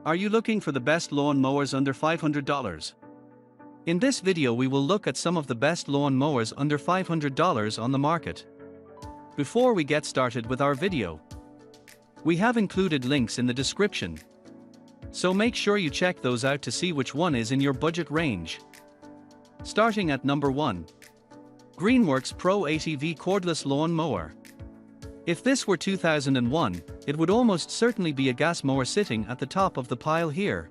Are you looking for the best lawn mowers under $500? In this video we will look at some of the best lawn mowers under $500 on the market. Before we get started with our video, we have included links in the description, so make sure you check those out to see which one is in your budget range. Starting at number 1. Greenworks Pro ATV Cordless Lawn Mower. If this were 2001, it would almost certainly be a gas mower sitting at the top of the pile here.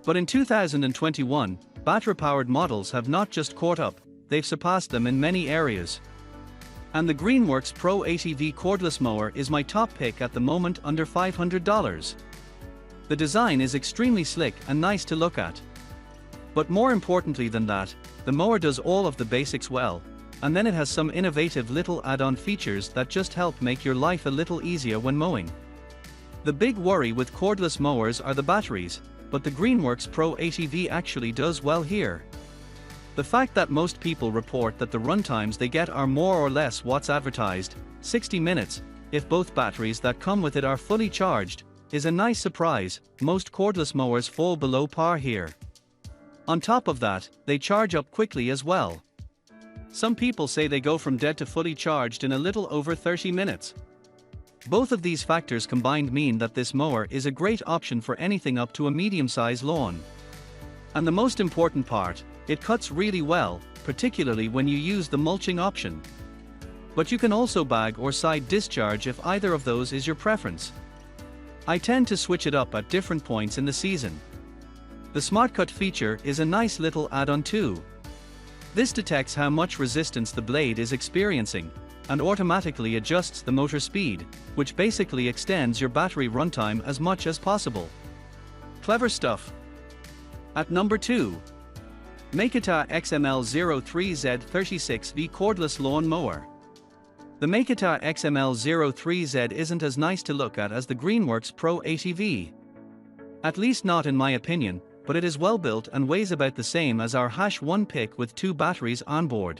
But in 2021, battery-powered models have not just caught up, they've surpassed them in many areas. And the Greenworks Pro ATV Cordless Mower is my top pick at the moment under $500. The design is extremely slick and nice to look at. But more importantly than that, the mower does all of the basics well, and then it has some innovative little add-on features that just help make your life a little easier when mowing. The big worry with cordless mowers are the batteries, but the Greenworks Pro ATV actually does well here. The fact that most people report that the runtimes they get are more or less what's advertised, 60 minutes, if both batteries that come with it are fully charged, is a nice surprise. Most cordless mowers fall below par here. On top of that, they charge up quickly as well. Some people say they go from dead to fully charged in a little over 30 minutes. Both of these factors combined mean that this mower is a great option for anything up to a medium-sized lawn. And the most important part, it cuts really well, particularly when you use the mulching option. But you can also bag or side discharge if either of those is your preference. I tend to switch it up at different points in the season. The Smart Cut feature is a nice little add-on too. This detects how much resistance the blade is experiencing, and automatically adjusts the motor speed, which basically extends your battery runtime as much as possible. Clever stuff. At number 2. Makita XML03Z 36V Cordless Lawn Mower. The Makita XML03Z isn't as nice to look at as the Greenworks Pro ATV. At least not in my opinion, but it is well built and weighs about the same as our #1 pick with 2 batteries on board.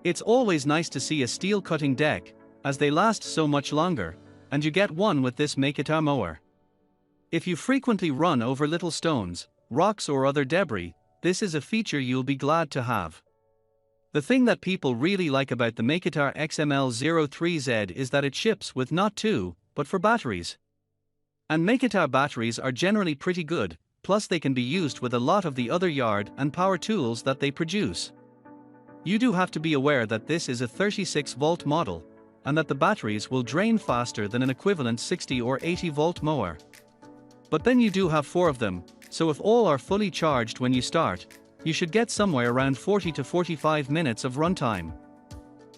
It's always nice to see a steel cutting deck, as they last so much longer, and you get one with this Makita mower. If you frequently run over little stones, rocks or other debris, this is a feature you'll be glad to have. The thing that people really like about the Makita XML03Z is that it ships with not 2, but 4 batteries. And Makita batteries are generally pretty good, plus they can be used with a lot of the other yard and power tools that they produce. You do have to be aware that this is a 36-volt model, and that the batteries will drain faster than an equivalent 60 or 80-volt mower. But then you do have 4 of them, so if all are fully charged when you start, you should get somewhere around 40 to 45 minutes of runtime.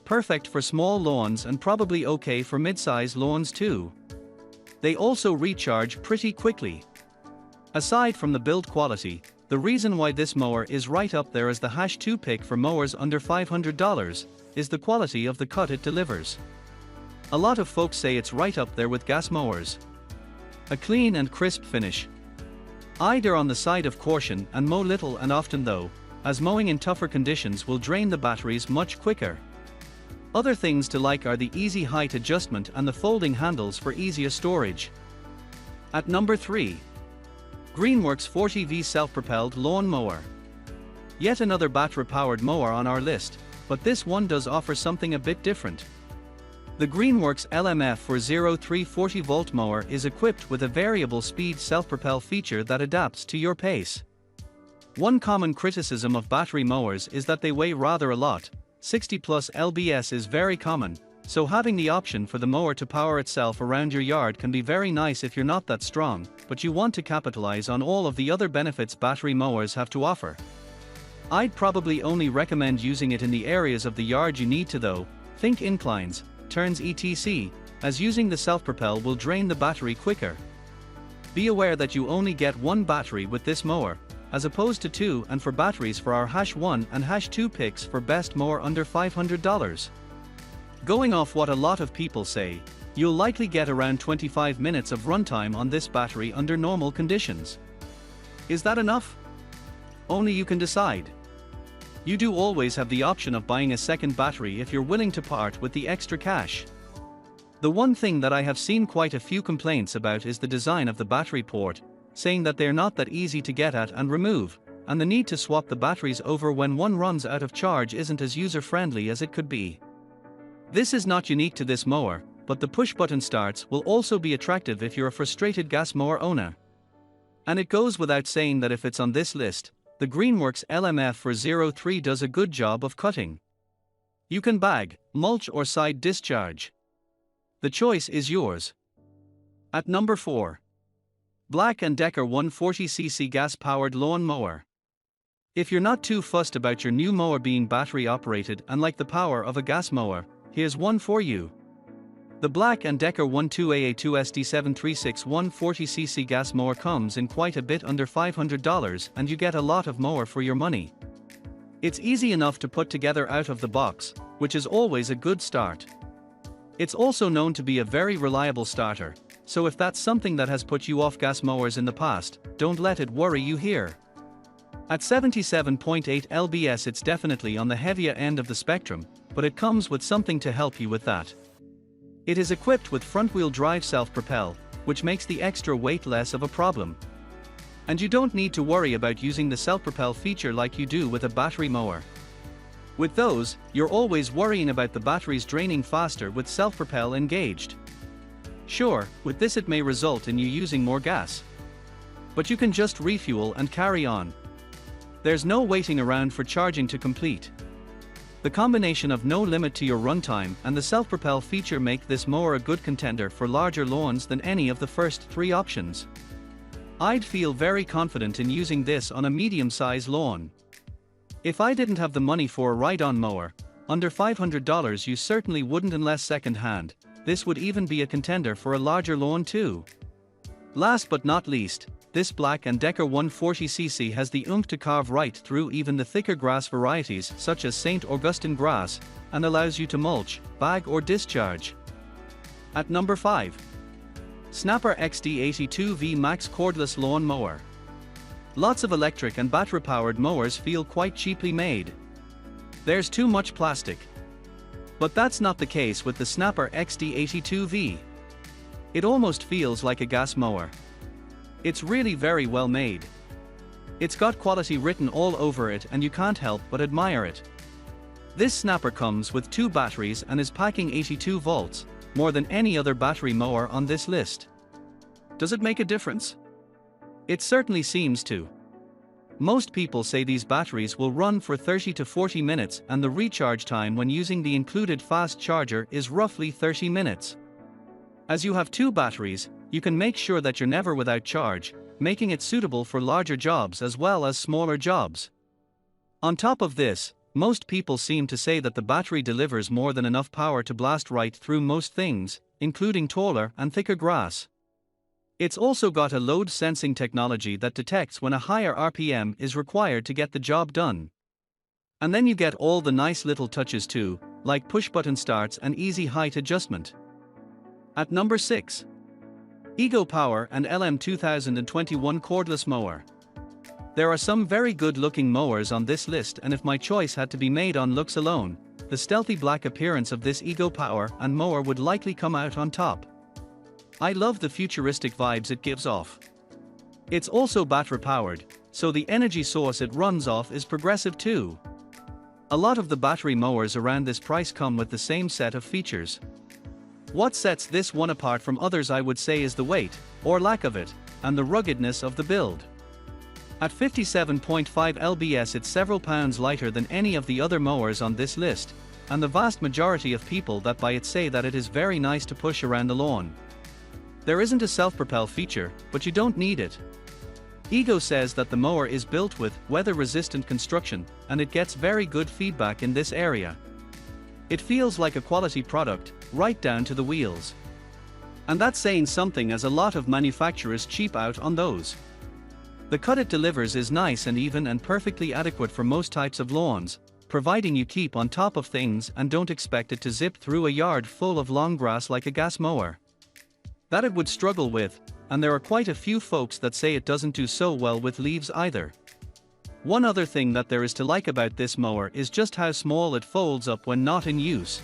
Perfect for small lawns and probably okay for mid-size lawns too. They also recharge pretty quickly. Aside from the build quality, the reason why this mower is right up there as the #2 pick for mowers under $500 is the quality of the cut it delivers. A lot of folks say it's right up there with gas mowers. A clean and crisp finish. I'd err on the side of caution and mow little and often though, as mowing in tougher conditions will drain the batteries much quicker. Other things to like are the easy height adjustment and the folding handles for easier storage. At number 3. Greenworks 40V Self-Propelled Lawn Mower. Yet another battery-powered mower on our list, but this one does offer something a bit different. The Greenworks LMF3 40-volt mower is equipped with a variable speed self-propel feature that adapts to your pace. One common criticism of battery mowers is that they weigh rather a lot. 60 plus lbs is very common, so having the option for the mower to power itself around your yard can be very nice if you're not that strong, but you want to capitalize on all of the other benefits battery mowers have to offer. I'd probably only recommend using it in the areas of the yard you need to though, think inclines, turns etc., as using the self-propel will drain the battery quicker. Be aware that you only get 1 battery with this mower, as opposed to 2 and 4 batteries for our #1 and #2 picks for best mower under $500. Going off what a lot of people say, you'll likely get around 25 minutes of runtime on this battery under normal conditions. Is that enough? Only you can decide. You do always have the option of buying a second battery if you're willing to part with the extra cash. The one thing that I have seen quite a few complaints about is the design of the battery port, saying that they are not that easy to get at and remove, and the need to swap the batteries over when one runs out of charge isn't as user-friendly as it could be. This is not unique to this mower, but the push-button starts will also be attractive if you're a frustrated gas mower owner. And it goes without saying that if it's on this list, the Greenworks LMF3Z does a good job of cutting. You can bag, mulch or side discharge. The choice is yours. At number 4. BLACK+DECKER 140cc gas-powered lawn mower. If you're not too fussed about your new mower being battery-operated and like the power of a gas mower, here's one for you. The BLACK+DECKER 12AA2 SD736 140cc gas mower comes in quite a bit under $500 and you get a lot of mower for your money. It's easy enough to put together out of the box, which is always a good start. It's also known to be a very reliable starter, so if that's something that has put you off gas mowers in the past, don't let it worry you here. At 77.8 lbs it's definitely on the heavier end of the spectrum, but it comes with something to help you with that. It is equipped with front-wheel drive self-propel, which makes the extra weight less of a problem. And you don't need to worry about using the self-propel feature like you do with a battery mower. With those, you're always worrying about the batteries draining faster with self-propel engaged. Sure, with this it may result in you using more gas. But you can just refuel and carry on. There's no waiting around for charging to complete. The combination of no limit to your runtime and the self-propel feature make this mower a good contender for larger lawns than any of the first 3 options. I'd feel very confident in using this on a medium-size lawn. If I didn't have the money for a ride-on mower, under $500 you certainly wouldn't unless second-hand. This would even be a contender for a larger lawn too. Last but not least, this BLACK+DECKER 140cc has the oomph to carve right through even the thicker grass varieties such as St. Augustine grass, and allows you to mulch, bag or discharge. At number 5. Snapper XD82V MAX Cordless Lawn Mower. Lots of electric and battery-powered mowers feel quite cheaply made. There's too much plastic. But that's not the case with the Snapper XD82V. It almost feels like a gas mower. It's really very well made. It's got quality written all over it and you can't help but admire it. This snapper comes with 2 batteries and is packing 82 volts, more than any other battery mower on this list. Does it make a difference? It certainly seems to. Most people say these batteries will run for 30 to 40 minutes and the recharge time when using the included fast charger is roughly 30 minutes. As you have 2 batteries, you can make sure that you're never without charge, making it suitable for larger jobs as well as smaller jobs. On top of this, most people seem to say that the battery delivers more than enough power to blast right through most things, including taller and thicker grass. It's also got a load sensing technology that detects when a higher RPM is required to get the job done. And then you get all the nice little touches too, like push-button starts and easy height adjustment. At number 6. Ego Power and LM 2021 Cordless Mower. There are some very good-looking mowers on this list, and if my choice had to be made on looks alone, the stealthy black appearance of this Ego Power and mower would likely come out on top. I love the futuristic vibes it gives off. It's also battery-powered, so the energy source it runs off is progressive too. A lot of the battery mowers around this price come with the same set of features. What sets this one apart from others I would say is the weight, or lack of it, and the ruggedness of the build. At 57.5 lbs it's several pounds lighter than any of the other mowers on this list, and the vast majority of people that buy it say that it is very nice to push around the lawn. There isn't a self-propel feature, but you don't need it. Ego says that the mower is built with weather-resistant construction, and it gets very good feedback in this area. It feels like a quality product, right down to the wheels. And that's saying something, as a lot of manufacturers cheap out on those. The cut it delivers is nice and even and perfectly adequate for most types of lawns, providing you keep on top of things and don't expect it to zip through a yard full of long grass like a gas mower. That it would struggle with, and there are quite a few folks that say it doesn't do so well with leaves either. One other thing that there is to like about this mower is just how small it folds up when not in use.